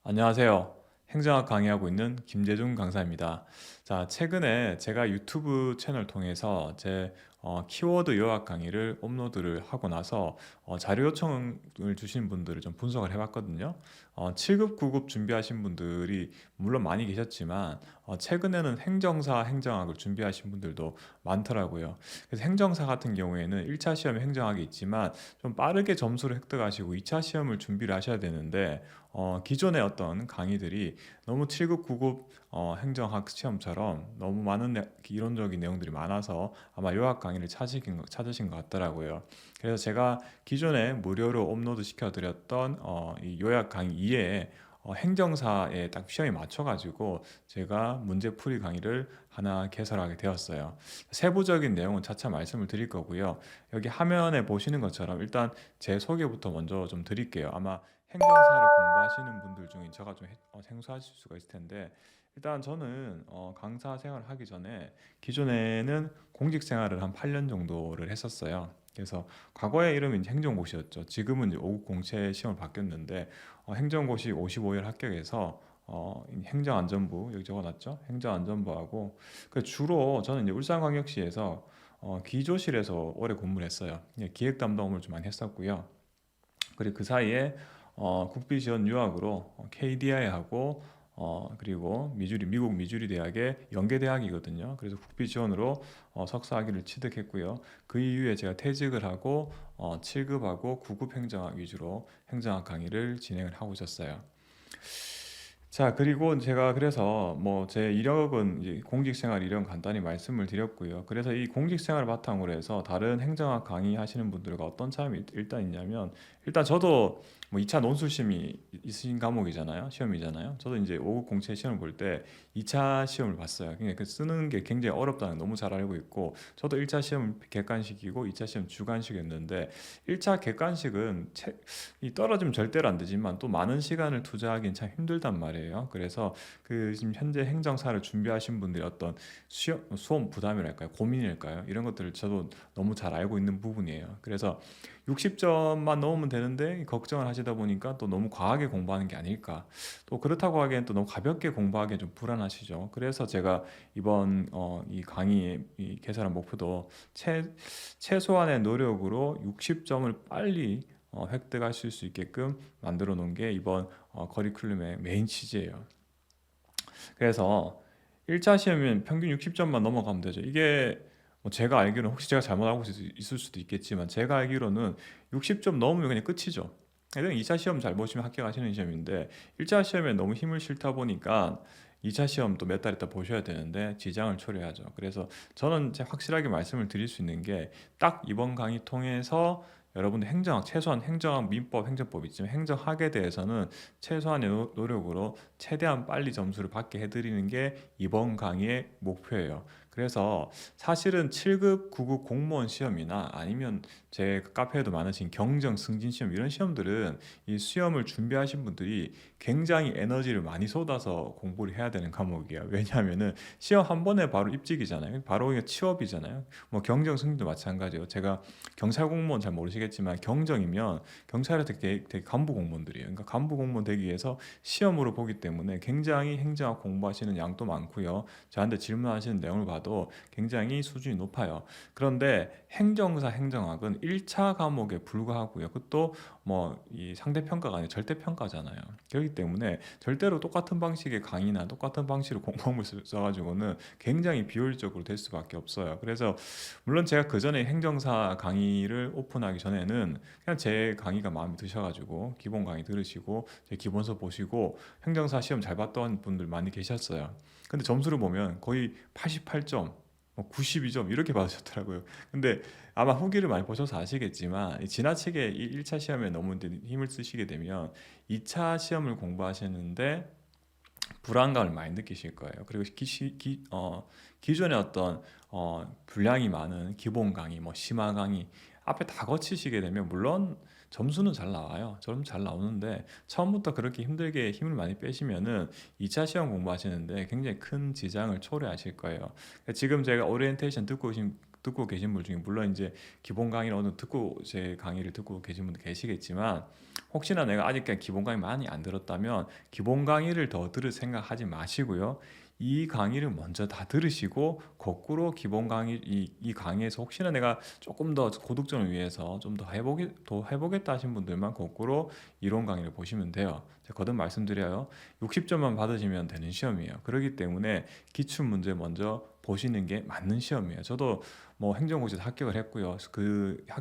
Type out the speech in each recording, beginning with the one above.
안녕하세요. 행정학 강의하고 있는 김재중 강사입니다. 자, 최근에 제가 유튜브 채널 통해서 제 키워드 요약 강의를 업로드를 하고 나서 자료 요청을 주신 분들을 좀 분석을 해봤거든요. 7급, 9급 준비하신 분들이 물론 많이 계셨지만 최근에는 행정사, 행정학을 준비하신 분들도 많더라고요. 그래서 행정사 같은 경우에는 1차 시험에 행정학이 있지만 좀 빠르게 점수를 획득하시고 2차 시험을 준비를 하셔야 되는데 기존의 어떤 강의들이 너무 7급, 9급 행정학 시험처럼 너무 많은 이론적인 내용들이 많아서 아마 요약 강의를 찾으신 것 같더라고요. 그래서 제가 기존에 무료로 업로드 시켜드렸던 이 요약 강의 이외에 행정사에 딱 시험에 맞춰가지고 제가 문제풀이 강의를 하나 개설하게 되었어요. 세부적인 내용은 차차 말씀을 드릴 거고요. 여기 화면에 보시는 것처럼 일단 제 소개부터 먼저 좀 드릴게요. 아마 행정사를 공부하시는 분들 중에 제가 좀 생소하실 수가 있을 텐데 일단 저는 강사 생활을 하기 전에 기존에는 공직 생활을 한 8년 정도를 했었어요. 그래서 과거의 이름은 이제 행정고시였죠. 지금은 이제 5급 공채 시험을 바뀌었는데 행정고시 55일 합격해서 행정안전부 여기 적어놨죠. 행정안전부하고 주로 저는 이제 울산광역시에서 기조실에서 오래 근무를 했어요. 예, 기획 담당을 좀 많이 했었고요. 그리고 그 사이에 국비지원 유학으로 KDI하고 그리고 미국 미주리 대학의 연계대학이거든요. 그래서 국비지원으로 석사학위를 취득했고요. 그 이후에 제가 퇴직을 하고 7급하고 9급 행정학 위주로 행정학 강의를 진행을 하고 있었어요. 자, 그리고 제가 그래서 뭐 제 이력은 이제 공직생활 이력 간단히 말씀을 드렸고요. 그래서 이 공직생활을 바탕으로 해서 다른 행정학 강의하시는 분들과 어떤 차이가 일단 있냐면 일단 저도 뭐 2차 논술심이 있으신 과목이잖아요. 시험이잖아요. 저도 이제 5급 공채 시험을 볼 때 2차 시험을 봤어요. 그러니까 그 쓰는 게 굉장히 어렵다는 걸 너무 잘 알고 있고 저도 1차 시험 객관식이고 2차 시험 주관식이었는데 1차 객관식은 이 떨어지면 절대로 안 되지만 또 많은 시간을 투자하기는 참 힘들단 말이에요. 그래서 그 지금 현재 행정사를 준비하신 분들의 어떤 수험 부담이랄까요? 고민일까요? 이런 것들을 저도 너무 잘 알고 있는 부분이에요. 그래서 60점만 넘으면 되는데 걱정을 하시다 보니까 또 너무 과하게 공부하는 게 아닐까. 또 그렇다고 하기엔 또 너무 가볍게 공부하기엔 좀 불안하시죠. 그래서 제가 이번 이 강의 이 개설한 목표도 최소한의 노력으로 60점을 빨리 획득하실 수 있게끔 만들어 놓은 게 이번 커리큘럼의 메인 취지예요. 그래서 1차 시험은 평균 60점만 넘어가면 되죠. 이게 뭐 제가 알기로는 혹시 제가 잘못하고 있을 수도 있겠지만 제가 알기로는 60점 넘으면 그냥 끝이죠. 그냥 2차 시험 잘 보시면 합격하시는 시험인데 1차 시험에 너무 힘을 실다 보니까 2차 시험 또 몇 달 있다 보셔야 되는데 지장을 초래하죠. 그래서 저는 확실하게 말씀을 드릴 수 있는 게 딱 이번 강의 통해서 여러분들 행정학, 최소한 행정학, 민법, 행정법 있지만 행정학에 대해서는 최소한의 노력으로 최대한 빨리 점수를 받게 해드리는 게 이번 강의의 목표예요. 그래서 사실은 7급, 9급 공무원 시험이나 아니면 제 카페에도 많으신 경정, 승진 시험 이런 시험들은 이 시험을 준비하신 분들이 굉장히 에너지를 많이 쏟아서 공부를 해야 되는 과목이에요. 왜냐하면은 시험 한 번에 바로 입직이잖아요. 바로 이게 취업이잖아요. 뭐 경정, 승진도 마찬가지예요. 제가 경찰 공무원 잘 모르시겠지만 경정이면 경찰에 되게 간부 공무원들이에요. 그러니까 간부 공무원 되기 위해서 시험으로 보기 때문에 굉장히 행정학 공부하시는 양도 많고요. 저한테 질문하시는 내용을 봐도 굉장히 수준이 높아요. 그런데 행정사, 행정학은 1차 과목에 불과하고요. 그것도 뭐 이 상대평가가 아니라 절대평가잖아요. 그렇기 때문에 절대로 똑같은 방식의 강의나 똑같은 방식으로 공부를 써가지고는 굉장히 비효율적으로 될 수밖에 없어요. 그래서 물론 제가 그 전에 행정사 강의를 오픈하기 전에는 그냥 제 강의가 마음에 드셔가지고 기본 강의 들으시고 제 기본서 보시고 행정사 시험 잘 봤던 분들 많이 계셨어요. 근데 점수를 보면 거의 88점, 92점 이렇게 받으셨더라고요. 근데 아마 후기를 많이 보셔서 아시겠지만 지나치게 이 1차 시험에 너무 힘을 쓰시게 되면 2차 시험을 공부하시는데 불안감을 많이 느끼실 거예요. 그리고 기존의 어떤 분량이 많은 기본 강의, 뭐 심화 강의 앞에 다 거치시게 되면 물론 점수는 잘 나와요. 점 잘 나오는데 처음부터 그렇게 힘들게 힘을 많이 빼시면은 2차 시험 공부하시는데 굉장히 큰 지장을 초래하실 거예요. 지금 제가 오리엔테이션 듣고 듣고 계신 분 중에 물론 이제 기본 강의를 어느 듣고 제 강의를 듣고 계신 분도 계시겠지만 혹시나 내가 아직 기본 강의 많이 안 들었다면 기본 강의를 더 들을 생각하지 마시고요. 이 강의를 먼저 다 들으시고 거꾸로 기본 강의 이 강의에서 혹시나 내가 조금 더 고득점을 위해서 좀 더 해보겠다 하신 분들만 거꾸로 이론 강의를 보시면 돼요. 제가 거듭 말씀드려요. 60점만 받으시면 되는 시험이에요. 그렇기 때문에 기출 문제 먼저 보시는 게 맞는 시험이에요. 저도 뭐 행정고시에서 합격을 했고요.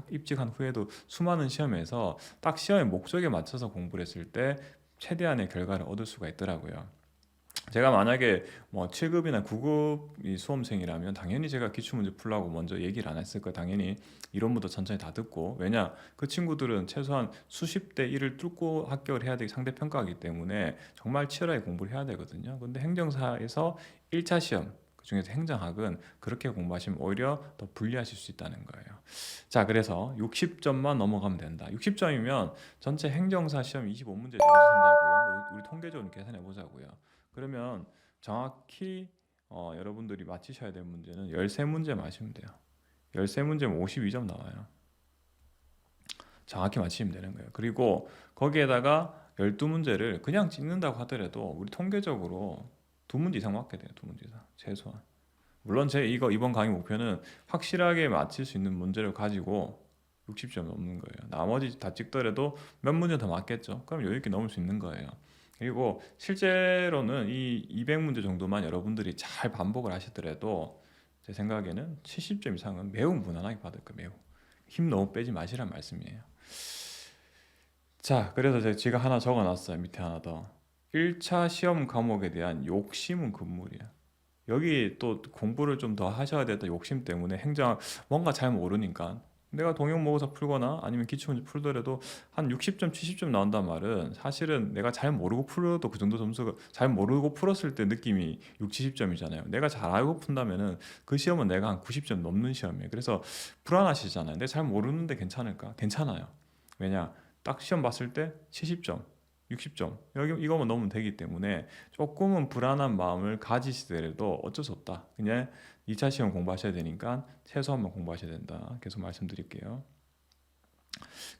입직한 후에도 수많은 시험에서 딱 시험의 목적에 맞춰서 공부를 했을 때 최대한의 결과를 얻을 수가 있더라고요. 제가 만약에 뭐 7급이나 9급 수험생이라면 당연히 제가 기출문제 풀라고 먼저 얘기를 안 했을 거예요. 당연히 이론부터 천천히 다 듣고, 왜냐 그 친구들은 최소한 수십 대 1을 뚫고 합격을 해야 되기 상대평가이기 때문에 정말 치열하게 공부를 해야 되거든요. 근데 행정사에서 1차 시험 그중에서 행정학은 그렇게 공부하시면 오히려 더 불리하실 수 있다는 거예요. 자, 그래서 60점만 넘어가면 된다. 60점이면 전체 행정사 시험 25문제 정도 된다고요. 우리 통계적으로 계산해 보자고요. 그러면 정확히 여러분들이 맞히셔야 될 문제는 13문제 맞히면 돼요. 13문제면 52점 나와요. 정확히 맞히면 되는 거예요. 그리고 거기에다가 12문제를 그냥 찍는다고 하더라도 우리 통계적으로 2문제 이상 맞게 돼요. 2문제 이상 최소한. 물론 제 이번 강의 목표는 확실하게 맞힐 수 있는 문제를 가지고 60점 넘는 거예요. 나머지 다 찍더라도 몇 문제 더 맞겠죠. 그럼 여유 있게 넘을 수 있는 거예요. 그리고 실제로는 이 200문제 정도만 여러분들이 잘 반복을 하시더라도 제 생각에는 70점 이상은 매우 무난하게 받을 거예요. 매우. 힘 너무 빼지 마시란 말씀이에요. 자, 그래서 제가 하나 적어놨어요. 밑에 하나 더. 1차 시험 과목에 대한 욕심은 금물이야. 여기 또 공부를 좀 더 하셔야 되다 욕심 때문에 행정 뭔가 잘 모르니까 내가 동영 모의고사 풀거나 아니면 기출문제 풀더라도 한 60점, 70점 나온단 말은 사실은 내가 잘 모르고 풀어도 그 정도 점수가 잘 모르고 풀었을 때 느낌이 6, 70점이잖아요. 내가 잘 알고 푼다면은 그 시험은 내가 한 90점 넘는 시험이에요. 그래서 불안하시잖아요. 내가 잘 모르는데 괜찮을까? 괜찮아요. 왜냐? 딱 시험 봤을 때 70점, 60점 여기 이거만 넣으면 되기 때문에 조금은 불안한 마음을 가지시더라도 어쩔 수 없다. 그냥 2차 시험 공부하셔야 되니까 최소한만 공부하셔야 된다. 계속 말씀드릴게요.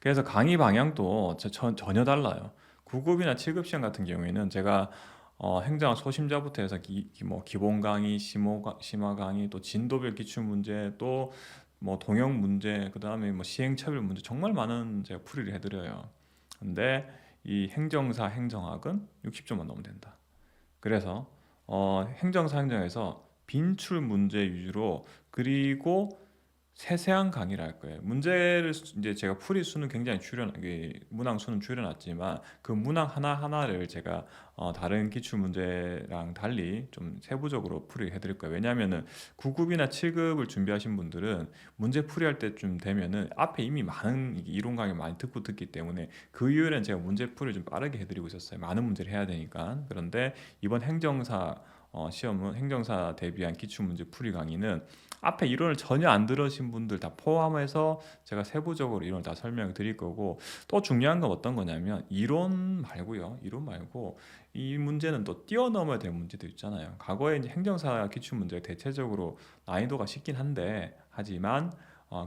그래서 강의 방향도 전혀 달라요. 9급이나 7급 시험 같은 경우에는 제가 행정학 초심자부터 해서 뭐 기본 강의, 심화 강의, 또 진도별 기출 문제, 또 뭐 동형 문제, 그 다음에 뭐 시행착오별 문제 정말 많은 제가 풀이를 해드려요. 근데 이 행정사 행정학은 60점만 넣으면 된다. 그래서 행정사 행정에서 빈출 문제 위주로 그리고 세세한 강의를 할 거예요. 문제를 이제 제가 풀이 수는 굉장히 문항 수는 줄여놨지만 그 문항 하나 하나를 제가 다른 기출 문제랑 달리 좀 세부적으로 풀이해 드릴 거예요. 왜냐하면은 9급이나 7급을 준비하신 분들은 문제 풀이할 때쯤 되면은 앞에 이미 많은 이론 강의 많이 듣기 때문에 그 이후에는 제가 문제 풀이를 좀 빠르게 해드리고 있었어요. 많은 문제를 해야 되니까. 그런데 이번 행정사 시험은 행정사 대비한 기출문제 풀이 강의는 앞에 이론을 전혀 안 들으신 분들 다 포함해서 제가 세부적으로 이론을 다 설명을 드릴 거고, 또 중요한 건 어떤 거냐면 이론 말고요. 이론 말고 이 문제는 또 뛰어넘어야 될 문제도 있잖아요. 과거에 이제 행정사 기출 문제가 대체적으로 난이도가 쉽긴 한데 하지만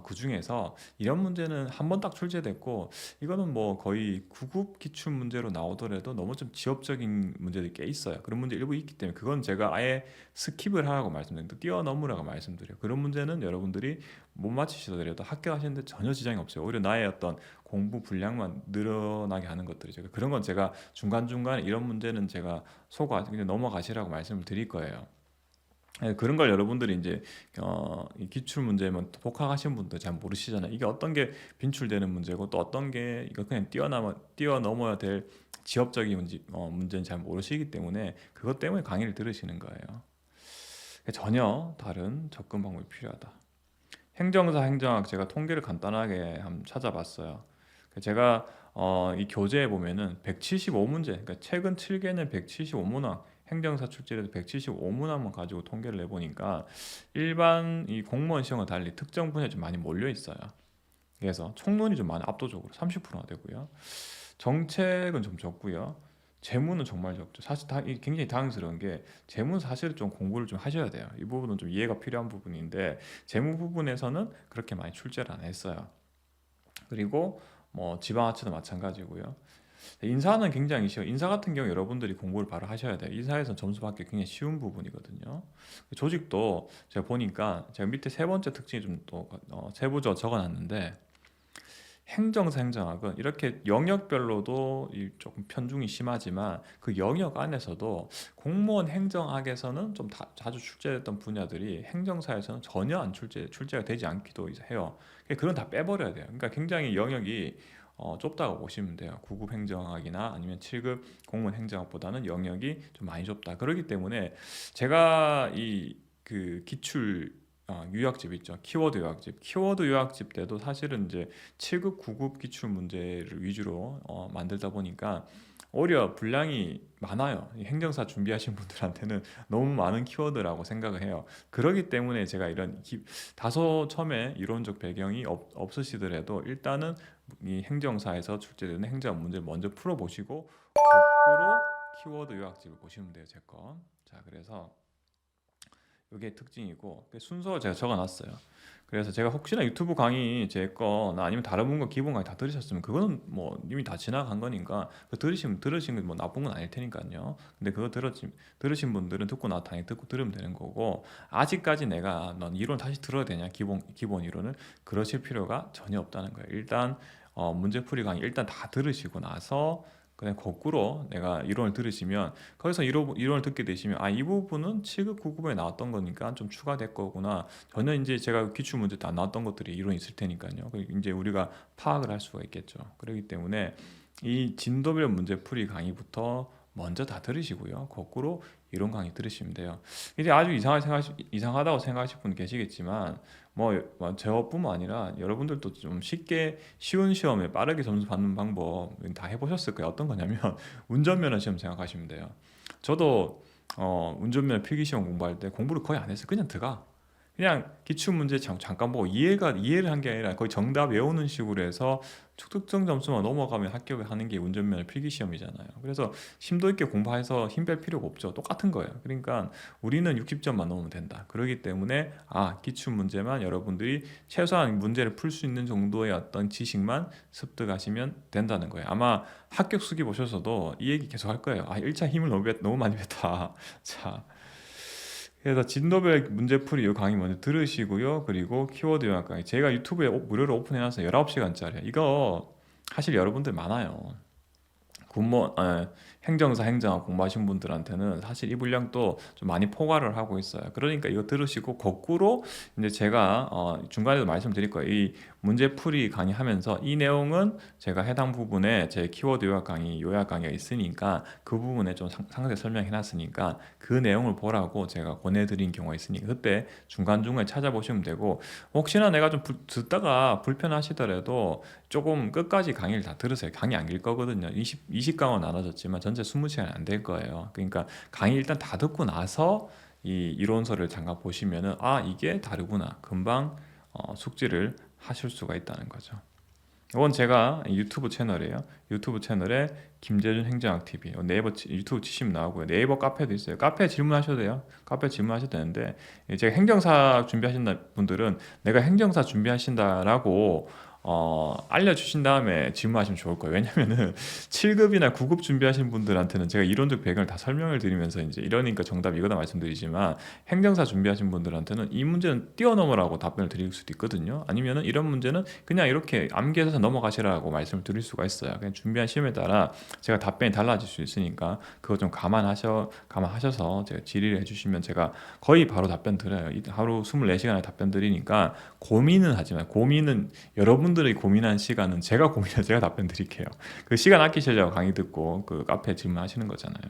그 중에서 이런 문제는 한 번 딱 출제됐고 이거는 뭐 거의 9급 기출 문제로 나오더라도 너무 좀 지엽적인 문제들이 꽤 있어요. 그런 문제 일부 있기 때문에 그건 제가 아예 스킵을 하라고 말씀드립니다. 뛰어넘으라고 말씀드려요. 그런 문제는 여러분들이 못 맞히시더라도 합격하시는데 전혀 지장이 없어요. 오히려 나의 어떤 공부 분량만 늘어나게 하는 것들이죠. 그런 건 제가 중간중간에 이런 문제는 제가 그냥 넘어가시라고 말씀을 드릴 거예요. 그런 걸 여러분들이 이제 이 기출 문제만 독학하신 분들 잘 모르시잖아요. 이게 어떤 게 빈출되는 문제고 또 어떤 게 이거 그냥 뛰어넘어야 될 지엽적인 문제는 잘 모르시기 때문에 그것 때문에 강의를 들으시는 거예요. 전혀 다른 접근 방법이 필요하다. 행정사 행정학 제가 통계를 간단하게 한번 찾아봤어요. 제가 이 교재에 보면은 175문제, 그러니까 최근 7개년 175문항 행정사 출제에서 175문항만 가지고 통계를 내보니까 일반 이 공무원 시험과 달리 특정 분야에 좀 많이 몰려 있어요. 그래서 총론이 좀 많이 압도적으로 30%나 되고요. 정책은 좀 적고요. 재무는 정말 적죠. 사실 굉장히 당황스러운 게 재무는 사실 좀 공부를 좀 하셔야 돼요. 이 부분은 좀 이해가 필요한 부분인데 재무 부분에서는 그렇게 많이 출제를 안 했어요. 그리고 뭐 지방화처도 마찬가지고요. 인사는 굉장히 쉬워. 인사 같은 경우 여러분들이 공부를 바로 하셔야 돼요. 인사에서 점수 받기 굉장히 쉬운 부분이거든요. 조직도 제가 보니까 제가 밑에 세 번째 특징이 좀 또 세부적으로 적어놨는데 행정사 행정학은 이렇게 영역별로도 조금 편중이 심하지만 그 영역 안에서도 공무원 행정학에서는 좀 자주 출제됐던 분야들이 행정사에서는 전혀 안 출제가 되지 않기도 해요. 그런 다 빼버려야 돼요. 그러니까 굉장히 영역이 좁다고 보시면 돼요. 9급 행정학이나 아니면 7급 공무원 행정학보다는 영역이 좀 많이 좁다. 그렇기 때문에 제가 이 그 기출 유학집 있죠. 키워드 요약집. 키워드 요약집 때도 사실은 이제 7급, 9급 기출 문제를 위주로 만들다 보니까 오히려 분량이 많아요. 이 행정사 준비하신 분들한테는 너무 많은 키워드라고 생각을 해요. 그렇기 때문에 제가 이런 다소 처음에 이론적 배경이 없으시더라도 일단은 이 행정사에서 출제되는 행정 문제를 먼저 풀어보시고 거꾸로 키워드 요약집을 보시면 돼요. 제 거. 자, 그래서 이게 특징이고 순서 제가 적어놨어요. 그래서 제가 혹시나 유튜브 강의 제 거나 아니면 다른 분거 기본 강의 다 들으셨으면 그거는 뭐 이미 다 지나간 거니까 들으신 게 뭐 나쁜 건 아닐 테니까요. 근데 그거 들으신 분들은 듣고 나서 당연히 듣고 들으면 되는 거고 아직까지 내가 넌 이론 다시 들어야 되냐 기본 이론을 그러실 필요가 전혀 없다는 거예요. 일단 문제풀이 강의 일단 다 들으시고 나서 그냥 거꾸로 내가 이론을 들으시면 거기서 이론을 듣게 되시면 아, 이 부분은 7급 9급에 나왔던 거니까 좀 추가될 거구나. 전혀 이제 제가 기출 문제 때 안 나왔던 것들이 이론이 있을 테니까요. 이제 우리가 파악을 할 수가 있겠죠. 그렇기 때문에 이 진도별 문제풀이 강의부터 먼저 다 들으시고요. 거꾸로 이론 강의 들으시면 돼요. 이제 아주 이상하다고 생각하실 분 계시겠지만 뭐 저뿐만 아니라 여러분들도 좀 쉽게 쉬운 시험에 빠르게 점수 받는 방법 다 해보셨을 거예요. 어떤 거냐면 운전면허 시험 생각하시면 돼요. 저도 운전면허 필기시험 공부할 때 공부를 거의 안 했어요. 그냥 들어가. 그냥 기출 문제 잠깐 보고 이해를 한 게 아니라 거의 정답 외우는 식으로 해서 특정 점수만 넘어가면 합격을 하는 게 운전면허 필기 시험이잖아요. 그래서 심도 있게 공부해서 힘 뺄 필요가 없죠. 똑같은 거예요. 그러니까 우리는 60점만 넘으면 된다. 그렇기 때문에 기출 문제만 여러분들이 최소한 문제를 풀 수 있는 정도의 어떤 지식만 습득하시면 된다는 거예요. 아마 합격 수기 보셔서도 이 얘기 계속 할 거예요. 1차 힘을 너무 많이 뺐다. 자, 그래서 진도별 문제풀이 이 강의 먼저 들으시고요. 그리고 키워드 요약 강의. 제가 유튜브에 무료로 오픈해놨어요. 19시간짜리. 이거 사실 여러분들 많아요. 행정사 행정학 공부하신 분들한테는 사실 이 분량도 좀 많이 포괄을 하고 있어요. 그러니까 이거 들으시고 거꾸로 이제 제가 중간에도 말씀드릴 거예요. 이 문제풀이 강의하면서 이 내용은 제가 해당 부분에 제 키워드 요약 강의가 있으니까 그 부분에 좀 상세히 설명해 놨으니까 그 내용을 보라고 제가 권해드린 경우가 있으니까 그때 중간중간에 찾아보시면 되고 혹시나 내가 좀 듣다가 불편하시더라도 조금 끝까지 강의를 다 들으세요. 강의 안 길 거거든요. 20강으로 나눠졌지만 전체 20시간이 안 될 거예요. 그러니까 강의 일단 다 듣고 나서 이 이론서를 잠깐 보시면은 이게 다르구나. 금방 숙지를 하실 수가 있다는 거죠. 이건 제가 유튜브 채널이에요. 유튜브 채널에 김재준 행정학 TV 네이버 유튜브 치시면 나오고요. 네이버 카페도 있어요. 카페 질문하셔도 돼요. 카페 질문하셔도 되는데 제가 행정사 준비하신다 분들은 내가 행정사 준비하신다라고 알려주신 다음에 질문하시면 좋을 거예요. 왜냐면은 7급이나 9급 준비하신 분들한테는 제가 이론적 배경을 다 설명을 드리면서 이제 이러니까 정답 이거다 말씀드리지만 행정사 준비하신 분들한테는 이 문제는 뛰어넘으라고 답변을 드릴 수도 있거든요. 아니면은 이런 문제는 그냥 이렇게 암기해서 넘어가시라고 말씀을 드릴 수가 있어요. 그냥 준비한 시험에 따라 제가 답변이 달라질 수 있으니까 그거 좀 감안하셔서 제가 질의를 해주시면 제가 거의 바로 답변 드려요. 하루 24시간에 답변 드리니까 고민은 하지만 고민은 여러분들이 고민한 시간은 제가 답변 드릴게요. 그 시간 아끼시려고 강의 듣고 그 카페 질문하시는 거잖아요.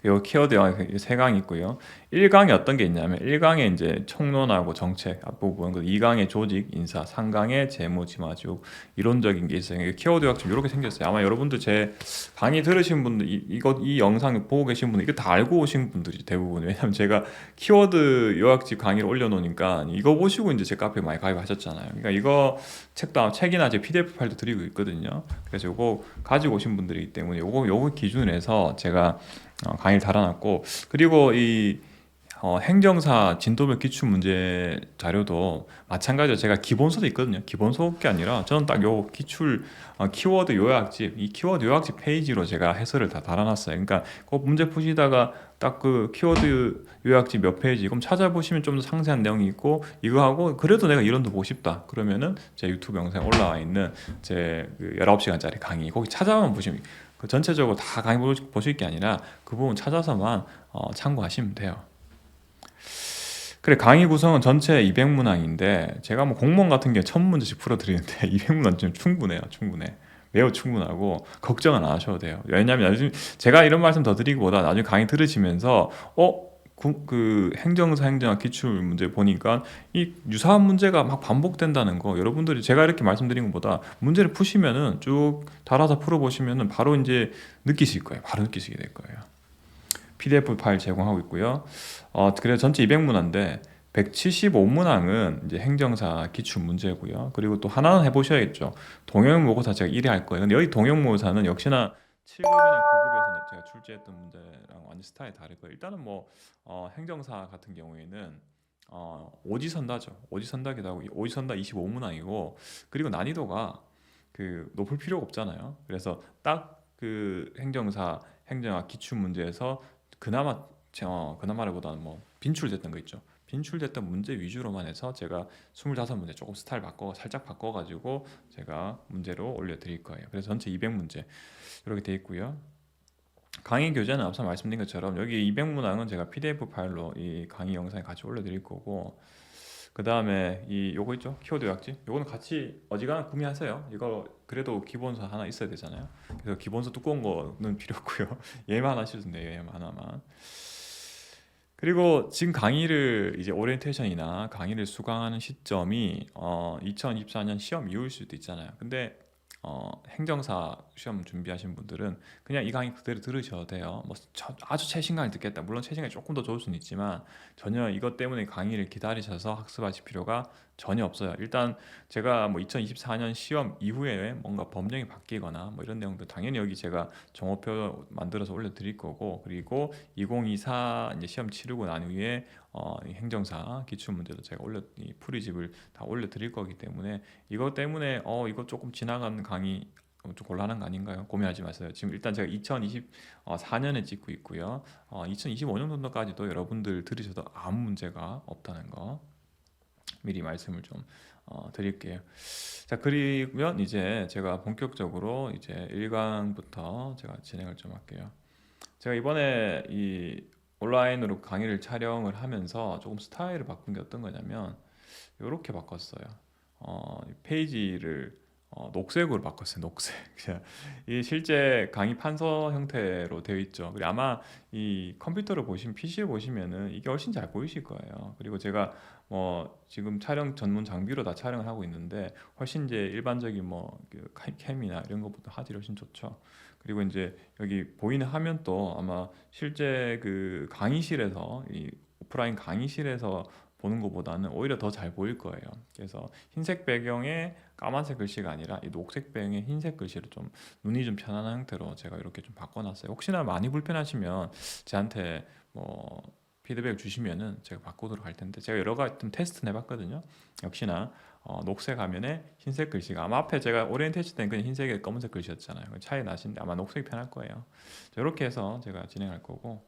요 키워드 영역이 세 강이 있고요. 1강에 어떤 게 있냐면 1강에 이제 총론하고 정책 앞부분, 2강에 조직, 인사, 3강에 재무, 지마주 이론적인 게 있어요. 키워드 요약 좀 이렇게 생겼어요. 아마 여러분들 제 강의 들으신 분들 이 영상 보고 계신 분들 이거 다 알고 오신 분들이 대부분. 왜냐면 제가 키워드 요약집 강의를 올려놓으니까 이거 보시고 이제 제 카페에 많이 가입하셨잖아요. 그러니까 이거 책이나 제 PDF 파일도 드리고 있거든요. 그래서 요거 가지고 오신 분들이기 때문에 요거 기준으로 해서 제가 강의를 달아놨고, 그리고 이 행정사 진도별 기출 문제 자료도 마찬가지로 제가 기본서도 있거든요. 기본서 게 아니라 저는 딱 요 기출 키워드 요약집, 이 키워드 요약집 페이지로 제가 해설을 다 달아놨어요. 그러니까 꼭 문제 푸시다가 딱 그 키워드 요약집 몇 페이지 그럼 찾아보시면 좀 더 상세한 내용이 있고, 이거 하고 그래도 내가 이론도 보고 싶다 그러면은 제 유튜브 영상에 올라와 있는 제그 19시간짜리 강의 거기 찾아만 보시면, 그 전체적으로 다 강의 보실 게 아니라 그 부분 찾아서만 참고하시면 돼요. 그래, 강의 구성은 전체 200문항인데 제가 뭐 공무원 같은 경우에 1000문제씩 풀어드리는데 200문항 좀 충분해요. 충분해. 매우 충분하고 걱정은 안 하셔도 돼요. 왜냐하면 요즘 제가 이런 말씀 더 드리기보다 나중에 강의 들으시면서 그 행정사 행정학 기출 문제 보니까 이 유사한 문제가 막 반복된다는 거, 여러분들이 제가 이렇게 말씀드린 것보다 문제를 푸시면은 쭉 달아서 풀어보시면은 바로 이제 느끼실 거예요. 바로 느끼시게 될 거예요. PDF 파일 제공하고 있고요. 그래서 전체 200문항인데 175문항은 이제 행정사 기출 문제고요. 그리고 또 하나는 해보셔야겠죠. 동형 모의고사 제가 1회 할 거예요. 근데 여기 동형 모의고사는 역시나 7급이나 9급에서는 제가 출제했던 문제랑 완전 스타일이 다르고요. 일단은 뭐 행정사 같은 경우에는 오지선다죠. 오지선다기도 하고 오지선다 25문항이고, 그리고 난이도가 그 높을 필요가 없잖아요. 그래서 딱 그 행정학 기출 문제에서 그나마보다는 뭐 빈출됐던 거 있죠. 빈출됐던 문제 위주로만 해서 제가 25문제 조금 스타일 살짝 바꿔가지고 제가 문제로 올려드릴 거예요. 그래서 전체 200문제 이렇게 돼 있고요. 강의 교재는 앞서 말씀드린 것처럼 여기 200문항은 제가 PDF 파일로 이 강의 영상에 같이 올려드릴 거고, 그 다음에 요거 있죠, 키워드 요약집, 요거는 같이 어지간한 구매하세요. 이거 그래도 기본서 하나 있어야 되잖아요. 그래서 기본서 두꺼운 거는 필요 없고요. 얘만 하나 쓰면 돼요. 얘만 하나만. 그리고 지금 강의를 이제 오리엔테이션이나 강의를 수강하는 시점이 2024년 시험 이후일 수도 있잖아요. 근데 행정사 시험 준비하신 분들은 그냥 이 강의 그대로 들으셔도 돼요. 뭐 아주 최신 강의 듣겠다, 물론 최신 강의 조금 더 좋을 수는 있지만 전혀 이것 때문에 강의를 기다리셔서 학습하실 필요가 전혀 없어요. 일단 제가 뭐 2024년 시험 이후에 뭔가 법령이 바뀌거나 뭐 이런 내용도 당연히 여기 제가 정오표 만들어서 올려드릴 거고, 그리고 2024 이제 시험 치르고 난 후에 이 행정사 기출 문제도 제가 이 풀이집을 다 올려드릴 거기 때문에 이것 때문에 이거 조금 지나간 강의 좀 곤란한 거 아닌가요? 고민하지 마세요. 지금 일단 제가 2024년에 찍고 있고요. 2025년 정도까지도 여러분들 들으셔도 아무 문제가 없다는 거 미리 말씀을 좀 드릴게요. 자, 그러면 이제 제가 본격적으로 이제 1강부터 제가 진행을 좀 할게요. 제가 이번에 이 온라인으로 강의를 촬영을 하면서 조금 스타일을 바꾼 게 어떤 거냐면 이렇게 바꿨어요. 페이지를 녹색으로 바꿨어요. 녹색. 이 실제 강의 판서 형태로 되어 있죠. 그리고 아마 이 컴퓨터를 PC를 보시면은 이게 훨씬 잘 보이실 거예요. 그리고 제가 지금 촬영 전문 장비로 다 촬영을 하고 있는데 훨씬 이제 일반적인 그 캠이나 이런 것보다 화질이 훨씬 좋죠. 그리고 이제 여기 보이는 화면도 아마 실제 그 강의실에서 이 오프라인 강의실에서 보는 것보다는 오히려 더 잘 보일 거예요. 그래서 흰색 배경에 까만색 글씨가 아니라 이 녹색 배경에 흰색 글씨를 좀 눈이 좀 편안한 형태로 제가 이렇게 좀 바꿔놨어요. 혹시나 많이 불편하시면 저한테 피드백 주시면은 제가 바꾸도록 할 텐데, 제가 여러 가지 좀 테스트 해봤거든요. 역시나 녹색 화면에 흰색 글씨가, 아마 앞에 제가 오리엔테이션 때는 그냥 흰색에 검은색 글씨였잖아요. 차이 나시는데 아마 녹색이 편할 거예요. 이렇게 해서 제가 진행할 거고,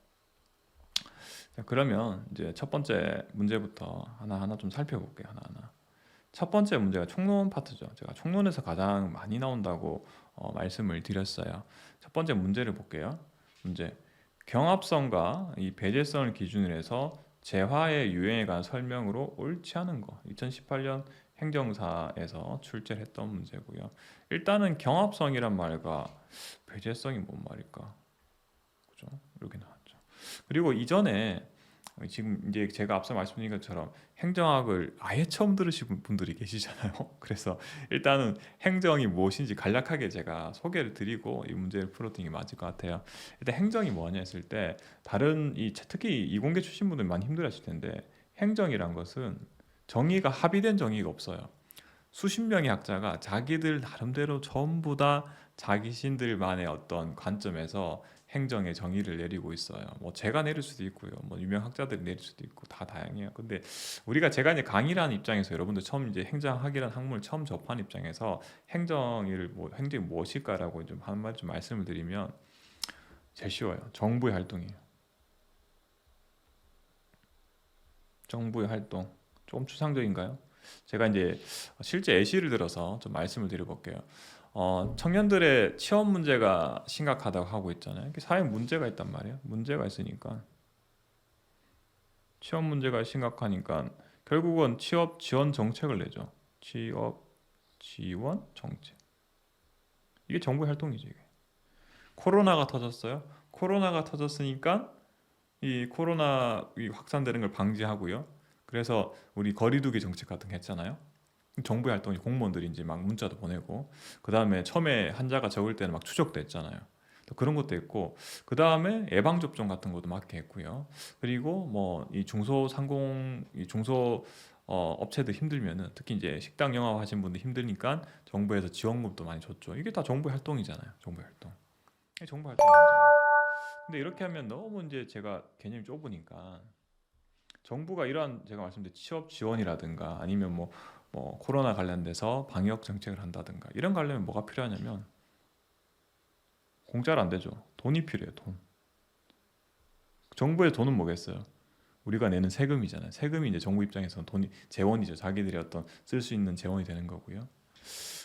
자, 그러면 이제 첫 번째 문제부터 하나하나 좀 살펴볼게요. 하나하나. 첫 번째 문제가 총론 파트죠. 제가 총론에서 가장 많이 나온다고 말씀을 드렸어요. 첫 번째 문제를 볼게요. 문제. 경합성과 이 배제성을 기준으로 해서 재화의 유행에 관한 설명으로 옳지 않은 거. 2018년 행정사에서 출제를 했던 문제고요. 일단은 경합성이란 말과 배제성이 뭔 말일까? 그죠? 이렇게 나왔죠. 그리고 이전에 지금 이제 제가 앞서 말씀드린 것처럼 행정학을 아예 처음 들으신 분들이 계시잖아요. 그래서 일단은 행정이 무엇인지 간략하게 제가 소개를 드리고 이 문제를 풀어드리는 게 맞을 것 같아요. 일단 행정이 뭐냐 했을 때 다른 특히 이공계 출신 분들 많이 힘들어하실 텐데 행정이란 것은 정의가 합의된 정의가 없어요. 수십 명의 학자가 자기들 나름대로 전부 다 자기신들만의 어떤 관점에서 행정의 정의를 내리고 있어요. 뭐 제가 내릴 수도 있고요. 뭐 유명 학자들이 내릴 수도 있고 다 다양해요. 근데 제가 이제 강의를 하는 입장에서 여러분들 처음 이제 행정학이라는 학문을 처음 접한 입장에서 행정이 무엇일까라고 좀 한마디 좀 말씀을 드리면 제일 쉬워요. 정부의 활동이에요. 정부의 활동. 조금 추상적인가요? 제가 이제 실제 예시를 들어서 좀 말씀을 드려볼게요. 청년들의 취업 문제가 심각하다고 하고 있잖아요. 이게 사회 문제가 있단 말이에요. 문제가 있으니까 취업 문제가 심각하니까 결국은 취업 지원 정책을 내죠. 취업 지원 정책. 이게 정부의 활동이죠. 이게. 코로나가 터졌어요. 코로나가 터졌으니까 이 코로나 확산되는 걸 방지하고요. 그래서 우리 거리두기 정책 같은 거 했잖아요. 정부의 활동이 공무원들이 이제 막 문자도 보내고 그 다음에 처음에 환자가 적을 때는 막 추적도 했잖아요. 또 그런 것도 했고 그 다음에 예방 접종 같은 것도 맞게 했고요. 그리고 뭐 이 중소상공 이 중소 업체들 힘들면은 특히 이제 식당 영업 하신 분들 힘드니까 정부에서 지원금도 많이 줬죠. 이게 다 정부의 활동이잖아요. 정부의 활동. 이게 정부 활동이잖아요. 근데 이렇게 하면 너무 이제 제가 개념이 좁으니까 정부가 이러한 제가 말씀드린 취업 지원이라든가 아니면 뭐 코로나 관련돼서 방역 정책을 한다든가 이런 거 하려면 뭐가 필요하냐면 공짜로 안 되죠. 돈이 필요해요. 돈. 정부의 돈은 뭐겠어요? 우리가 내는 세금이잖아요. 세금이 이제 정부 입장에서는 돈이 재원이죠. 자기들이 어떤 쓸 수 있는 재원이 되는 거고요.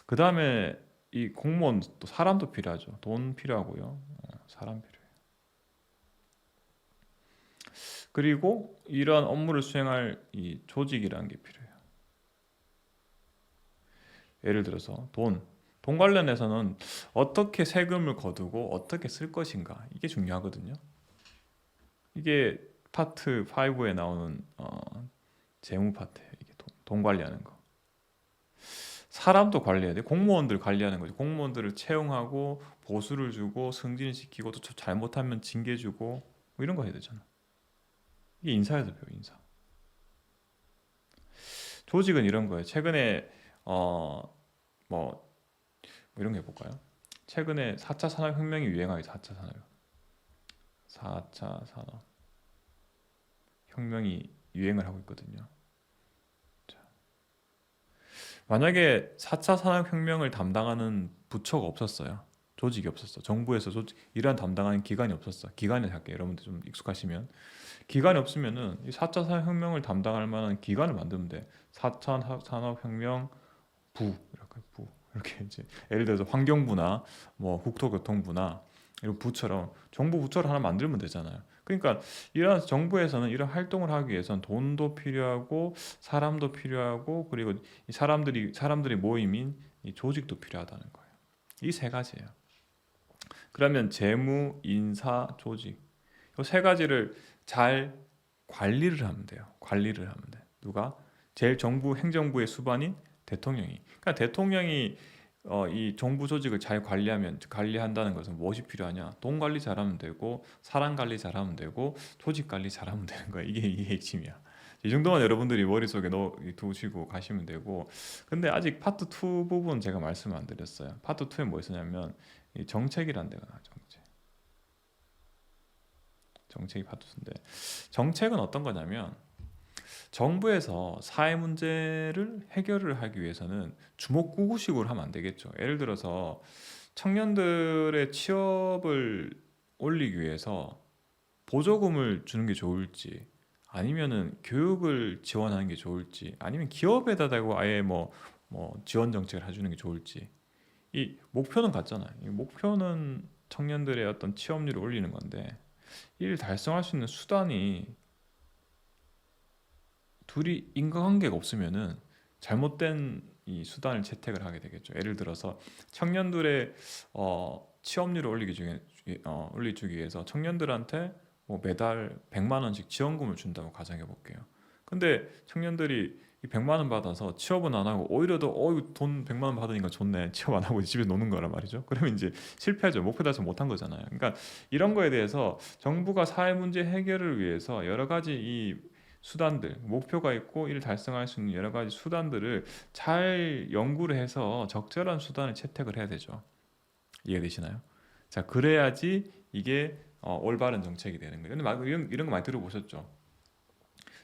그 다음에 이 공무원 또 사람도 필요하죠. 돈 필요하고요. 사람 필요해요. 그리고 이러한 업무를 수행할 이 조직이라는 게 필요해요. 예를 들어서 돈 관련해서는 어떻게 세금을 거두고 어떻게 쓸 것인가 이게 중요하거든요. 이게 파트 5에 나오는 재무 파트예요. 이게 돈 관리하는 거. 사람도 관리해야 돼. 공무원들 관리하는 거죠. 공무원들을 채용하고 보수를 주고 승진시키고 또 잘못하면 징계 주고 뭐 이런 거 해야 되잖아. 이게 인사에서 배워 인사. 조직은 이런 거예요. 최근에 뭐 이런 거 해볼까요? 최근에 4차 산업혁명이 유행하게 4차 산업혁명이 유행을 하고 있거든요. 자, 만약에 4차 산업혁명을 담당하는 부처가 없었어요. 조직이 없었어. 정부에서 이러한 담당하는 기관이 없었어. 기관을 할게요. 여러분들 좀 익숙하시면. 기관이 없으면은 이 4차 산업혁명을 담당할 만한 기관을 만들면 돼. 4차 산업혁명 이렇게 이제 예를 들어서 환경부나 뭐 국토교통부나 이런 부처럼 정부 부처를 하나 만들면 되잖아요. 그러니까 이런 정부에서는 이런 활동을 하기 위해서는 돈도 필요하고 사람도 필요하고 그리고 이 사람들이 모임인 이 조직도 필요하다는 거예요. 이 세 가지예요. 그러면 재무, 인사, 조직 이 세 가지를 잘 관리를 하면 돼요. 관리를 하면 돼. 누가? 제일 정부 행정부의 수반인 대통령이. 그러니까 대통령이 이 정부 조직을 잘 관리한다는 것은 무엇이 필요하냐? 돈 관리 잘하면 되고 사람 관리 잘하면 되고 조직 관리 잘하면 되는 거야. 이게 핵심이야. 이 정도만 여러분들이 머릿속에 두시고 가시면 되고 근데 아직 파트 2 부분 제가 말씀 안 드렸어요. 파트 2에 뭐 있었냐면 이 정책이란 데가 나와요. 정책이 파트 2인데 정책은 어떤 거냐면 정부에서 사회 문제를 해결을 하기 위해서는 주먹구구식으로 하면 안 되겠죠. 예를 들어서 청년들의 취업을 올리기 위해서 보조금을 주는 게 좋을지 아니면은 교육을 지원하는 게 좋을지 아니면 기업에다 대고 아예 뭐 지원 정책을 해주는 게 좋을지 이 목표는 같잖아요. 이 목표는 청년들의 어떤 취업률을 올리는 건데 이를 달성할 수 있는 수단이 둘이 인과관계가 없으면은 잘못된 이 수단을 채택을 하게 되겠죠. 예를 들어서 청년들의 취업률을 올리기 주기 위해서 청년들한테 뭐 매달 100만 원씩 지원금을 준다고 가정해 볼게요. 근데 청년들이 이 100만 원 받아서 취업은 안 하고 오히려 더 돈 100만 원 받으니까 좋네. 취업 안 하고 집에 노는 거란 말이죠. 그러면 이제 실패하죠. 목표 달성 못한 거잖아요. 그러니까 이런 거에 대해서 정부가 사회 문제 해결을 위해서 여러 가지 이 수단들, 목표가 있고 이를 달성할 수 있는 여러 가지 수단들을 잘 연구를 해서 적절한 수단을 채택을 해야 되죠. 이해되시나요? 자, 그래야지 이게 올바른 정책이 되는 거예요. 근데 이런 거 많이 들어보셨죠?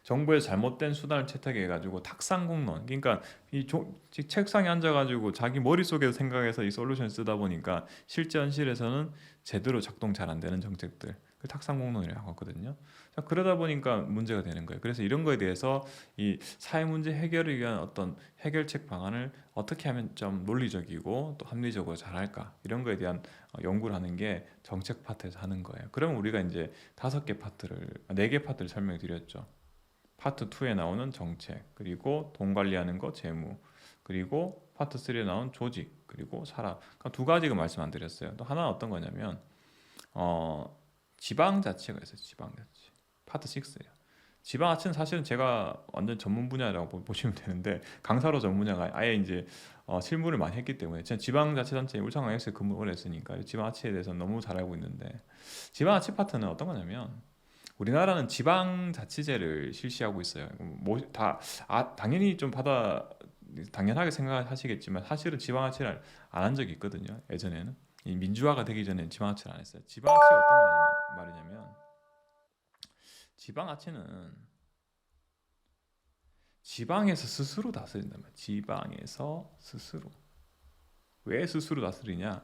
정부의 잘못된 수단을 채택해 가지고 탁상공론, 그러니까 책상에 앉아 가지고 자기 머릿속에서 생각해서 이 솔루션 쓰다 보니까 실제 현실에서는 제대로 작동 잘 안 되는 정책들, 그 탁상공론이라고 하거든요. 자, 그러다 보니까 문제가 되는 거예요. 그래서 이런 거에 대해서 이 사회 문제 해결을 위한 어떤 해결책 방안을 어떻게 하면 좀 논리적이고 또 합리적으로 잘할까, 이런 거에 대한 연구를 하는 게 정책 파트에서 하는 거예요. 그러면 우리가 이제 4개 파트를 설명해 드렸죠. 파트 2에 나오는 정책, 그리고 돈 관리하는 거 재무, 그리고 파트 3에 나온 조직, 그리고 사람. 그러니까 두 가지가 말씀 안 드렸어요. 또 하나는 어떤 거냐면 어, 지방자치가 있어요. 지방자치. 파트 6예요. 지방자치는 사실은 제가 완전 전문 분야라고 보시면 되는데, 강사로 전문 분야가 아예 이제 실무를 많이 했기 때문에 제가 지방자치단체 울산광역시에 근무를 오래 했으니까 지방자치에 대해서 너무 잘 알고 있는데, 지방자치 파트는 어떤 거냐면 우리나라는 지방자치제를 실시하고 있어요. 당연히 좀 당연하게 생각하시겠지만 사실은 지방자치를 안 한 적이 있거든요. 예전에는 이 민주화가 되기 전에 지방자치를 안 했어요. 지방자치가 어떤 말이냐면 지방자치는 지방에서 스스로 다스린단 말이에요. 지방에서 스스로. 왜 스스로 다스리냐?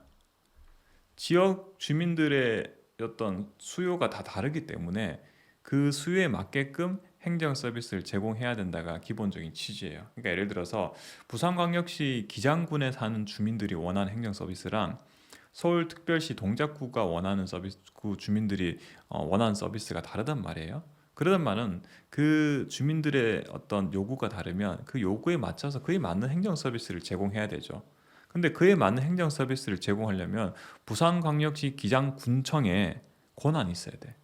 지역 주민들의 어떤 수요가 다 다르기 때문에 그 수요에 맞게끔 행정 서비스를 제공해야 된다가 기본적인 취지예요. 그러니까 예를 들어서 부산광역시 기장군에 사는 주민들이 원하는 행정 서비스랑 서울특별시 동작구가 원하는 서비스, 그 주민들이 원하는 서비스가 다르단 말이에요. 그러단 말은 그 주민들의 어떤 요구가 다르면 그 요구에 맞춰서 그에 맞는 행정 서비스를 제공해야 되죠. 근데 그에 맞는 행정 서비스를 제공하려면 부산광역시 기장군청에 권한이 있어야 돼.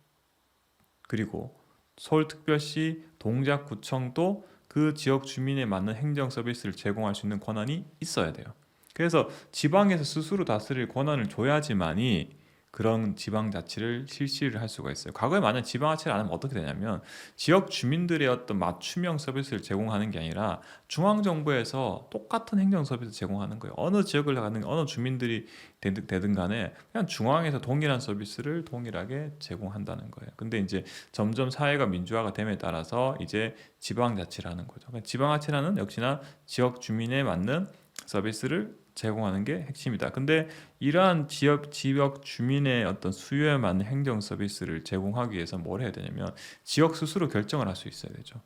그리고 서울특별시 동작구청도 그 지역 주민에 맞는 행정 서비스를 제공할 수 있는 권한이 있어야 돼요. 그래서 지방에서 스스로 다스릴 권한을 줘야지만이 그런 지방자치를 실시를 할 수가 있어요. 과거에 만약 지방자치를 안 하면 어떻게 되냐면 지역 주민들의 어떤 맞춤형 서비스를 제공하는 게 아니라 중앙정부에서 똑같은 행정 서비스 제공하는 거예요. 어느 지역을 가는 어느 주민들이 되든 간에 그냥 중앙에서 동일한 서비스를 동일하게 제공한다는 거예요. 근데 이제 점점 사회가 민주화가 됨에 따라서 이제 지방자치라는 거죠. 그러니까 지방자치라는 역시나 지역 주민에 맞는 서비스를 제공하는 게 핵심이다. 근데 이러한 지역 주민의 어떤 수요에 맞는 행정 서비스를 제공하기 위해서 뭘 해야 되냐면 지역 스스로 결정을 할 수 있어야 되죠.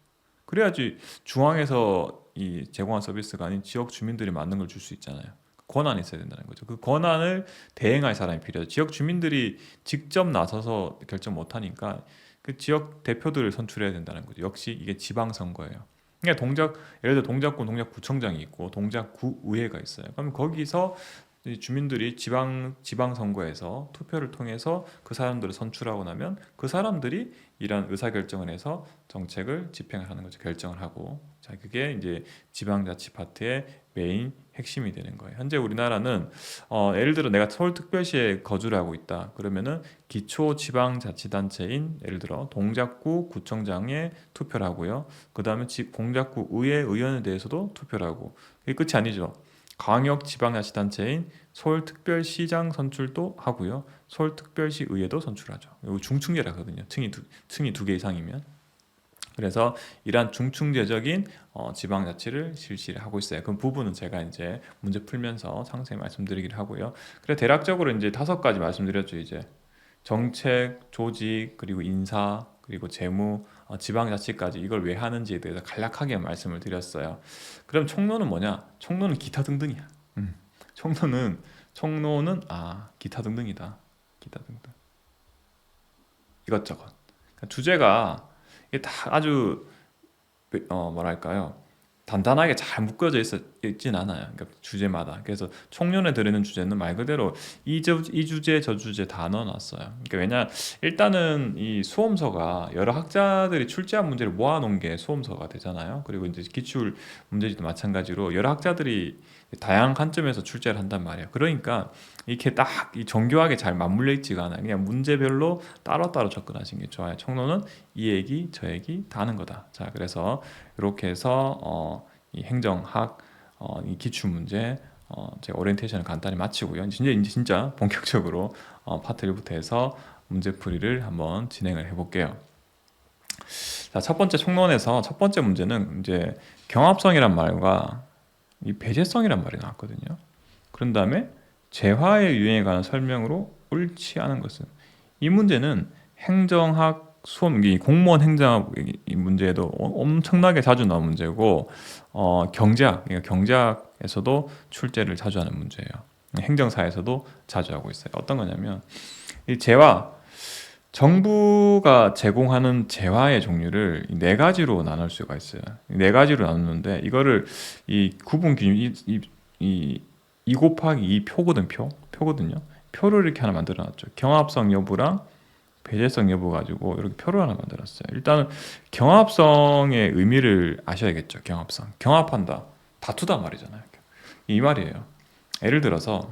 그래야지 중앙에서 이 제공한 서비스가 아닌 지역 주민들이 맞는 걸 줄 수 있잖아요. 권한이 있어야 된다는 거죠. 그 권한을 대행할 사람이 필요해요. 지역 주민들이 직접 나서서 결정 못 하니까 그 지역 대표들을 선출해야 된다는 거죠. 역시 이게 지방선거예요. 그러니까 예를 들어 동작구청장이 있고 동작구의회가 있어요. 그럼 거기서 이 주민들이 지방 선거에서 투표를 통해서 그 사람들을 선출하고 나면 그 사람들이 이런 의사 결정을 해서 정책을 집행을 하는 거죠. 결정을 하고. 자, 그게 이제 지방자치 파트의 메인 핵심이 되는 거예요. 현재 우리나라는 예를 들어 내가 서울특별시에 거주를 하고 있다. 그러면은 기초지방자치단체인 예를 들어 동작구 구청장에 투표를 하고요. 그다음에 동작구 의회 의원에 대해서도 투표를 하고. 이게 끝이 아니죠. 광역지방자치단체인 서울특별시장 선출도 하고요. 서울특별시 의회도 선출하죠. 이거 중층제라거든요. 층이 두 개 이상이면. 그래서 이러한 중층제적인 지방자치를 실시를 하고 있어요. 그 부분은 제가 이제 문제 풀면서 상세히 말씀드리기를 하고요. 그래 대략적으로 이제 5가지 말씀드렸죠. 이제 정책, 조직, 그리고 인사, 그리고 재무, 지방자치까지 이걸 왜 하는지에 대해서 간략하게 말씀을 드렸어요. 그럼 총론은 뭐냐? 총론은 기타 등등이야. 음. 총론은 기타 등등이다. 기타 등등. 이것저것. 그러니까 주제가 이게 다 아주 뭐랄까요? 단단하게 잘 묶어져 있진 않아요. 그러니까 주제마다. 그래서 총론에 들어있는 주제는 말 그대로 이 주제 저 주제 다 넣어놨어요. 그러니까 왜냐 일단은 이 수험서가 여러 학자들이 출제한 문제를 모아놓은 게 수험서가 되잖아요. 그리고 이제 기출 문제지도 마찬가지로 여러 학자들이 다양한 관점에서 출제를 한단 말이에요. 그러니까 이렇게 딱 이 정교하게 잘 맞물려 있지가 않아요. 그냥 문제별로 따로따로 접근하시는 게 좋아요. 총론은 이 얘기 저 얘기 다 하는 거다. 자, 그래서 이렇게 해서 이 행정학 이 기출 문제 제가 오리엔테이션을 간단히 마치고요. 이제 진짜 본격적으로 파트 1부터 해서 문제풀이를 한번 진행을 해볼게요. 자, 첫 번째 총론에서 첫 번째 문제는 이제 경합성이란 말과 이 배제성이란 말이 나왔거든요. 그런 다음에 재화의 유형에 관한 설명으로 옳지 않은 것은, 이 문제는 행정학 수험 이 공무원 행정학 이 문제에도 엄청나게 자주 나온 문제고 경제학 그러니까 경제학에서도 출제를 자주 하는 문제예요. 행정사에서도 자주 하고 있어요. 어떤 거냐면 이 재화, 정부가 제공하는 재화의 종류를 네 가지로 나눌 수가 있어요. 네 가지로 나누는데 이거를 이 구분 기준 이 곱하기 2 표거든요. 표를 이렇게 하나 만들어 놨죠. 경합성 여부랑 배제성 여부 가지고 이렇게 표를 하나 만들었어요. 일단은 경합성의 의미를 아셔야겠죠. 경합한다, 다투다 말이잖아요. 이 말이에요. 예를 들어서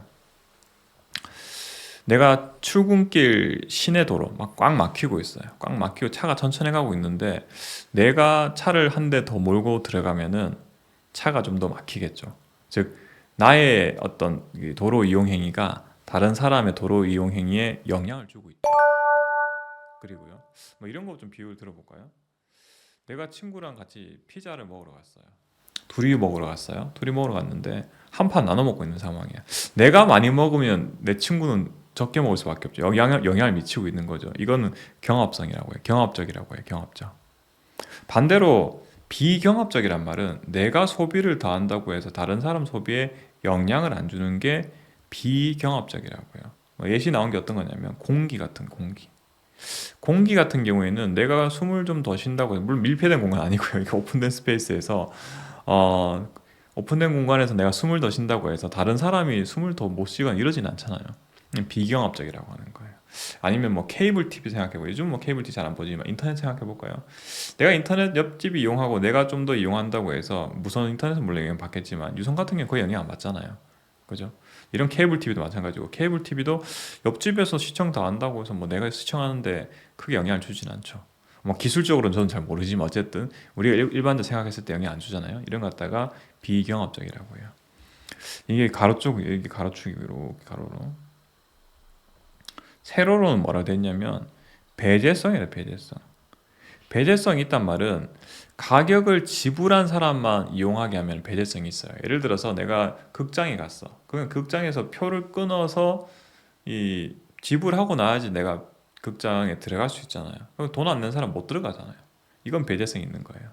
내가 출근길 시내 도로 막 꽉 막히고 있어요. 꽉 막히고 차가 천천히 가고 있는데 내가 차를 한 대 더 몰고 들어가면은 차가 좀 더 막히겠죠. 즉 나의 어떤 이 도로 이용 행위가 다른 사람의 도로 이용 행위에 영향을 주고 있죠. 그리고요. 뭐 이런 거 좀 비유를 들어볼까요? 내가 친구랑 같이 피자를 먹으러 갔어요. 둘이 먹으러 갔어요. 둘이 먹으러 갔는데 한 판 나눠 먹고 있는 상황이야. 내가 많이 먹으면 내 친구는 적게 먹을 수밖에 없죠. 영향을 미치고 있는 거죠. 이거는 경합성이라고 해요. 경합적이라고 해요. 경합적. 반대로 비경합적이란 말은 내가 소비를 더한다고 해서 다른 사람 소비에 영향을 안 주는 게 비경합적이라고요. 뭐 예시 나온 게 어떤 거냐면 공기 같은 경우에는 내가 숨을 좀 더 쉰다고 해서, 물론 밀폐된 공간 아니고요. 이게 오픈된 스페이스에서 어, 오픈된 공간에서 내가 숨을 더 쉰다고 해서 다른 사람이 숨을 더 못 쉬거나 이러진 않잖아요. 비경합적이라고 하는 거예요. 아니면 뭐 케이블 TV 생각해보고, 요즘 뭐 케이블 TV 잘 안 보지만 인터넷 생각해볼까요? 내가 인터넷 옆집이 이용하고 내가 좀 더 이용한다고 해서 무선 인터넷은 물론 영향 받겠지만 유선 같은 경우는 거의 영향 안 받잖아요. 그죠? 이런 케이블 TV도 마찬가지고, 케이블 TV도 옆집에서 시청 다 한다고 해서 뭐 내가 시청하는데 크게 영향을 주진 않죠. 뭐 기술적으로는 저는 잘 모르지만 어쨌든 우리가 일반적으로 생각했을 때 영향 안 주잖아요. 이런 것 갖다가 비경합적이라고 해요. 이게 이게 가로축으로 가로로. 세로로는 뭐라 돼 있냐면 배제성이래. 배제성이 있단 말은 가격을 지불한 사람만 이용하게 하면 배제성이 있어요. 예를 들어서 내가 극장에 갔어. 그러면 극장에서 표를 끊어서 이 지불하고 나야지 내가 극장에 들어갈 수 있잖아요. 그럼 돈 안 낸 사람 못 들어가잖아요. 이건 배제성이 있는 거예요.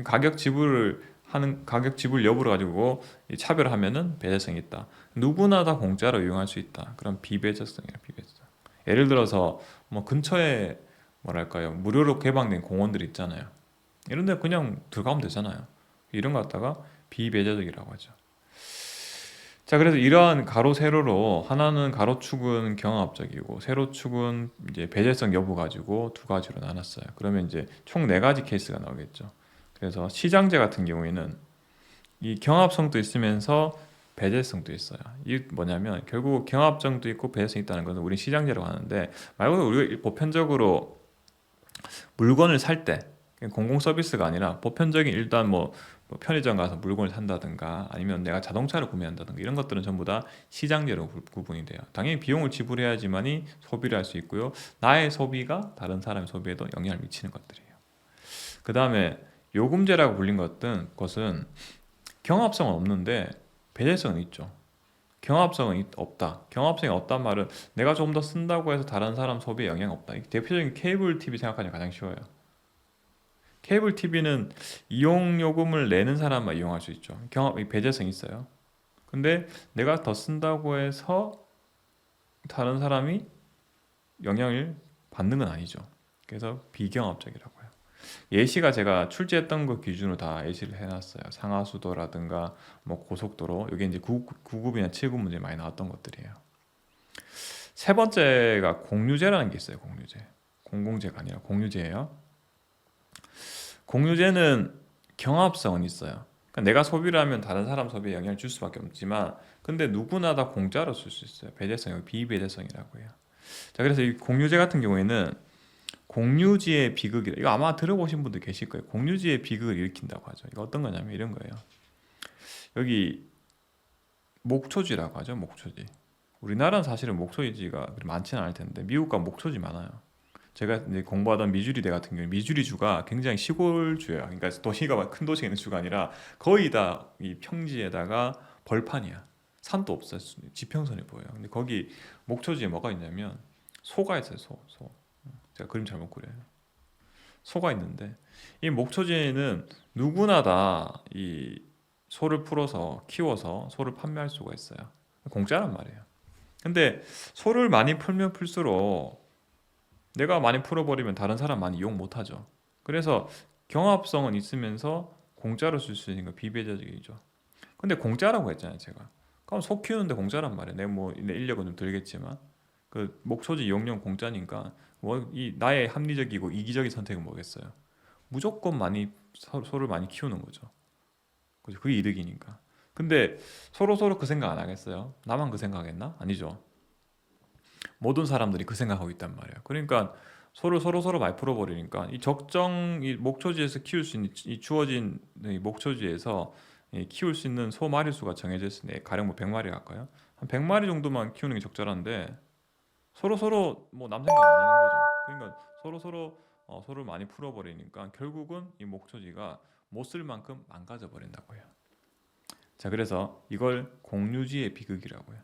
가격 지불 여부를 가지고 차별하면은 배제성이 있다. 누구나 다 공짜로 이용할 수 있다. 그럼 비배제성. 예를 들어서 뭐 근처에 뭐랄까요, 무료로 개방된 공원들 있잖아요. 이런 데 그냥 들어가면 되잖아요. 이런 거 갖다가 비배제적이라고 하죠. 자, 그래서 이러한 가로 세로로 하나는 가로축은 경합적이고 세로축은 이제 배제성 여부 가지고 두 가지로 나눴어요. 그러면 이제 총 네 가지 케이스가 나오겠죠. 그래서 시장제 같은 경우에는 이 경합성도 있으면서 배제성도 있어요. 이게 뭐냐면 결국 경합성도 있고 배제성이 있다는 것은 우리 시장제라고 하는데, 말 그대로 우리가 보편적으로 물건을 살 때 공공 서비스가 아니라 보편적인 일단 뭐 편의점 가서 물건을 산다든가 아니면 내가 자동차를 구매한다든가 이런 것들은 전부 다 시장제로 구분이 돼요. 당연히 비용을 지불해야지만이 소비를 할 수 있고요. 나의 소비가 다른 사람의 소비에도 영향을 미치는 것들이에요. 그 다음에 요금제라고 불린 것은 경합성은 없는데 배제성은 있죠. 경합성은 없다. 경합성이 없단 말은 내가 조금 더 쓴다고 해서 다른 사람 소비에 영향 없다. 대표적인 케이블 TV 생각하면 가장 쉬워요. 케이블 TV는 이용 요금을 내는 사람만 이용할 수 있죠. 배제성이 있어요. 근데 내가 더 쓴다고 해서 다른 사람이 영향을 받는 건 아니죠. 그래서 비경합적이라고 해요. 예시가 제가 출제했던 거 기준으로 다 예시를 해놨어요. 상하수도라든가 뭐 고속도로 여기 이제 9급이나 7급 문제 많이 나왔던 것들이에요. 세 번째가 공유제라는 게 있어요. 공유제. 공공재가 아니라 공유제예요. 공유제는 경합성은 있어요. 그러니까 내가 소비를 하면 다른 사람 소비에 영향을 줄 수밖에 없지만 근데 누구나 다 공짜로 쓸 수 있어요. 배제성, 비배제성이라고 해요. 자, 그래서 이 공유제 같은 경우에는 공유지의 비극이라 이거 아마 들어보신 분들 계실 거예요. 공유지의 비극을 일으킨다고 하죠. 이거 어떤 거냐면 이런 거예요. 여기 목초지라고 하죠. 목초지. 우리나라는 사실은 목초지가 그리 많지는 않을 텐데 미국과 목초지 많아요. 제가 이제 공부하던 미주리대 같은 경우 미주리주가 굉장히 시골주예요. 그러니까 도시가 막 큰 도시에 있는 주가 아니라 거의 다 이 평지에다가 벌판이야. 산도 없어요. 지평선이 보여요. 근데 거기 목초지에 뭐가 있냐면 소가 있어요. 소. 제가 그림 잘못 그려요. 소가 있는데 이 목초지에는 누구나 다 이 소를 풀어서 키워서 소를 판매할 수가 있어요. 공짜란 말이에요. 근데 소를 많이 풀면 풀수록 내가 많이 풀어버리면 다른 사람 많이 이용 못하죠. 그래서 경합성은 있으면서 공짜로 쓸 수 있는 거 비배제적이죠. 근데 공짜라고 했잖아요, 제가. 그럼 소 키우는데 공짜란 말이에요. 내 인력은 좀 들겠지만 그 목초지 이용료 공짜니까 뭐 이 나의 합리적이고 이기적인 선택은 뭐겠어요? 무조건 많이 소를 많이 키우는 거죠. 그죠? 그게 이득이니까. 근데 서로 그 생각 안 하겠어요? 나만 그 생각했나? 아니죠. 모든 사람들이 그 생각하고 있단 말이에요. 그러니까 서로 많이 풀어버리니까 이 적정 이 목초지에서 키울 수 있는 이 주어진 이 목초지에서 이 키울 수 있는 소 마리수가 정해져 있으니 가령 뭐 100마리 할까요? 한 100마리 정도만 키우는 게 적절한데 서로 뭐 남 생각 안 하는 거죠. 그러니까 서로를 많이 풀어버리니까 결국은 이 목초지가 못 쓸 만큼 망가져 버린다고 해요. 자, 그래서 이걸 공유지의 비극이라고 해요.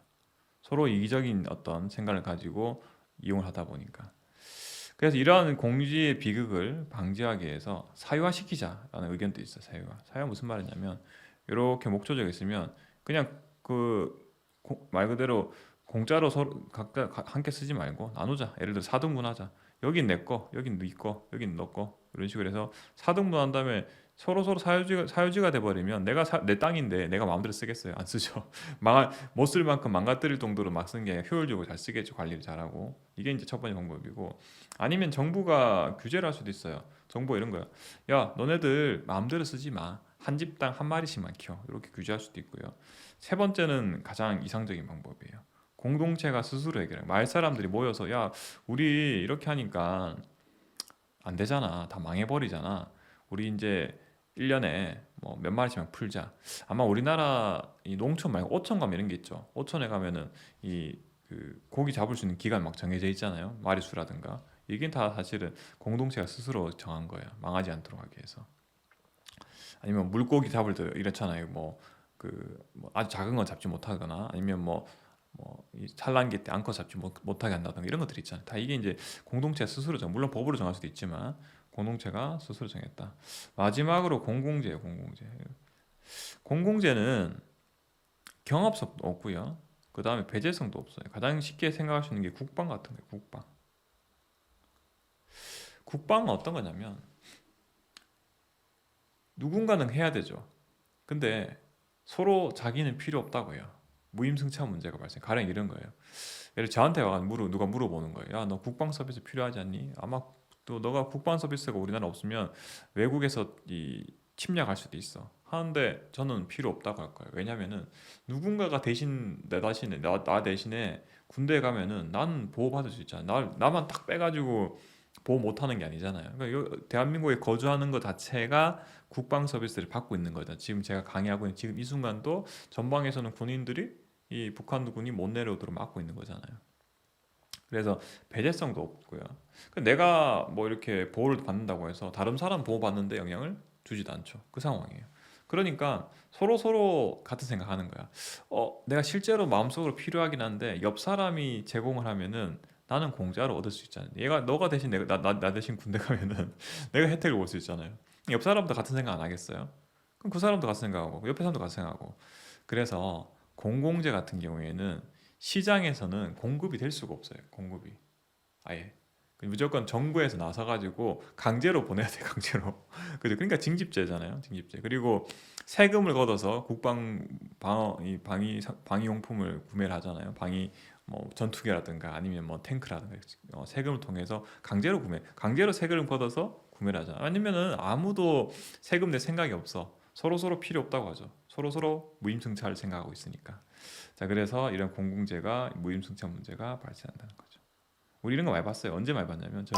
서로 이기적인 어떤 생각을 가지고 이용을 하다 보니까. 그래서 이러한 공유지의 비극을 방지하기 위해서 사유화시키자라는 의견도 있어요. 사유화 무슨 말이냐면 이렇게 목초지가 있으면 그냥 그 말 그대로 공짜로 서로 각자 함께 쓰지 말고 나누자. 예를 들어 4등분하자. 여긴 내 거, 여긴 네 거, 여긴 너 거. 이런 식으로 해서 4등분한 다음에 서로 사유지가 돼버리면 내 땅인데 내가 마음대로 쓰겠어요? 안 쓰죠. 못 쓸 만큼 망가뜨릴 정도로 막 쓴 게 아니라 효율적으로 잘 쓰겠죠. 관리를 잘하고. 이게 이제 첫 번째 방법이고 아니면 정부가 규제를 할 수도 있어요. 정부가 이런 거야. 야, 너네들 마음대로 쓰지 마. 한 집당 한 마리씩만 키워. 이렇게 규제할 수도 있고요. 세 번째는 가장 이상적인 방법이에요. 공동체가 스스로 해결해. 마을 사람들이 모여서 야, 우리 이렇게 하니까 안 되잖아. 다 망해버리잖아. 우리 이제 1년에 뭐 몇 마리씩만 풀자. 아마 우리나라 이 농촌 말고 어촌 가면 이런 게 있죠. 어촌에 가면은 이 그 고기 잡을 수 있는 기간 막 정해져 있잖아요. 마리수라든가. 이게 다 사실은 공동체가 스스로 정한 거예요. 망하지 않도록 하기 위해서. 아니면 물고기 잡을 때 이렇잖아요. 뭐 아주 작은 건 잡지 못하거나 아니면 이 산란기 때 암컷 잡지 못하게 한다든가 이런 것들이 있잖아요. 다 이게 이제 공동체가 스스로 물론 법으로 정할 수도 있지만 공동체가 스스로 정했다. 마지막으로 공공재예요. 공공재는 경합성도 없고요. 그 다음에 배제성도 없어요. 가장 쉽게 생각할 수 있는 게 국방 같은 거예요. 국방은 어떤 거냐면 누군가는 해야 되죠. 근데 서로 자기는 필요 없다고 해요. 무임승차 문제가 발생. 가령 이런 거예요. 예를 저한테 와서 누가 물어보는 거예요. 야, 너 국방 서비스 필요하지 않니? 아마 또 너가 국방 서비스가 우리나라 없으면 외국에서 이 침략할 수도 있어. 하는데 저는 필요 없다고 할 거예요. 왜냐면은 누군가가 대신 나 대신에 군대에 가면은 난 보호받을 수 있잖아. 나만 딱 빼가지고 보호 못하는 게 아니잖아요. 그러니까 대한민국에 거주하는 것 자체가 국방 서비스를 받고 있는 거죠. 지금 제가 강의하고 있는 지금 이 순간도 전방에서는 군인들이 이 북한군이 못 내려오도록 막고 있는 거잖아요. 그래서 배제성도 없고요. 내가 뭐 이렇게 보호를 받는다고 해서 다른 사람 보호받는데 영향을 주지도 않죠. 그 상황이에요. 그러니까 서로 같은 생각하는 거야. 내가 실제로 마음속으로 필요하긴 한데 옆 사람이 제공을 하면은 나는 공짜로 얻을 수 있잖아요. 너가 대신 나 대신 군대 가면은 내가 혜택을 볼 수 있잖아요. 옆 사람도 같은 생각 안 하겠어요? 그럼 그 사람도 같은 생각하고 옆에 사람도 같은 생각하고. 그래서 공공재 같은 경우에는 시장에서는 공급이 될 수가 없어요. 공급이 아예. 무조건 정부에서 나서 가지고 강제로 보내야 돼, 강제로. 그죠? 그러니까 징집제잖아요, 징집제. 그리고 세금을 걷어서 국방 방어 이 방위용품을 구매를 하잖아요. 방위 뭐 전투기라든가 아니면 뭐 탱크라든가 세금을 통해서 강제로 세금을 걷어서 구매를 하잖아. 아니면은 아무도 세금 낼 생각이 없어. 서로 필요 없다고 하죠. 서로 무임승차를 생각하고 있으니까. 자, 그래서 이런 공공재가 무임승차 문제가 발생한다는 거죠. 우리 이런 거 많이 봤어요. 언제 많이 봤냐면 저